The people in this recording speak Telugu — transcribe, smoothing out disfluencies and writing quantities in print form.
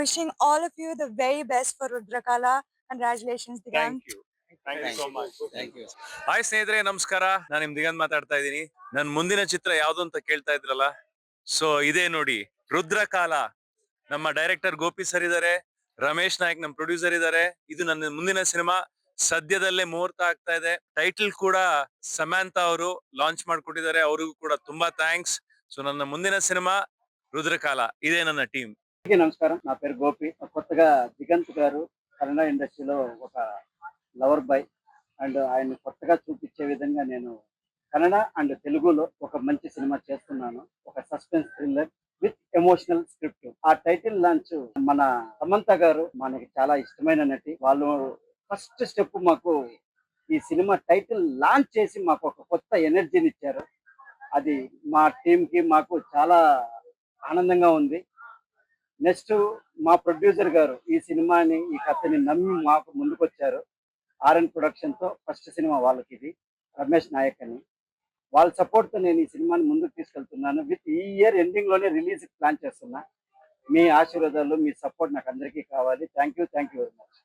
wishing all of you the very best for Rudrakala. Congratulations, Digant. Thank you so much. Hi ಸ್ನೇಹಿತರೆ, ನಮಸ್ಕಾರ. ನಾನು ನಿಮ್ ದಿಗಂತ್ ಮಾತಾಡ್ತಾ ಇದ್ದೀನಿ. ನನ್ ಮುಂದಿನ ಚಿತ್ರ ಯಾವ್ದು ಅಂತ ಕೇಳ್ತಾ ಇದ್ರಲ್ಲ, ಸೊ ಇದೇ ನೋಡಿ, ರುದ್ರಕಾಲ. ನಮ್ಮ ಡೈರೆಕ್ಟರ್ ಗೋಪಿ ಸರ್ ಇದಾರೆ, ರಮೇಶ್ ನಾಯಕ್ ನಮ್ಮ ಪ್ರೊಡ್ಯೂಸರ್ ಇದಾರೆ. ಇದು ನನ್ನ ಮುಂದಿನ ಸಿನಿಮಾ. ಸದ್ಯದಲ್ಲೇ ಮುಹೂರ್ತ ಆಗ್ತಾ ಇದೆ. ಟೈಟಲ್ ಕೂಡ ಸಮಂತಾ ಅವರು ಲಾಂಚ್ ಮಾಡ್ಕೊಟ್ಟಿದ್ದಾರೆ. ಅವ್ರಿಗೂ ಕೂಡ ತುಂಬಾ ಥ್ಯಾಂಕ್ಸ್. ಸೊ ನನ್ನ ಮುಂದಿನ సినిమా రుద్రకాల. ఇదే ನನ್ನ టీం. నమస్కారం, నా పేరు గోపి. కొత్తగా దిగంత్ గారు కన్నడ ఇండస్ట్రీలో ఒక లవర్ బాయ్ అండ్ ఆయన కొత్తగా చూపించే విధంగా నేను కన్నడ అండ్ తెలుగులో ఒక మంచి సినిమా చేస్తున్నాను. ఒక suspense thriller with emotional script. ఆ టైటిల్ లాంచ్ మన సమంత గారు మనకి చాలా ఇష్టమైన నటి. వాళ్ళు ఫస్ట్ స్టెప్ మాకు ఈ సినిమా టైటిల్ లాంచ్ చేసి మాకు ఒక కొత్త ఎనర్జీని ఇచ్చారు. అది మా టీంకి మాకు చాలా ఆనందంగా ఉంది. నెక్స్ట్ మా ప్రొడ్యూసర్ గారు ఈ సినిమాని, ఈ కథని నమ్మి మాకు ముందుకొచ్చారు. ఆర్ఎన్ ప్రొడక్షన్ తో ఫస్ట్ సినిమా వాళ్ళకి ఇది, రమేష్ నాయక్ అని. వాళ్ళ సపోర్ట్ తో నేను ఈ సినిమాని ముందుకు తీసుకెళ్తున్నాను. విత్ ఈ ఇయర్ ఎండింగ్ లోనే రిలీజ్ ప్లాన్ చేస్తున్నా. మీ ఆశీర్వాదాలు, మీ సపోర్ట్ నాకు అందరికీ కావాలి. Thank you very much.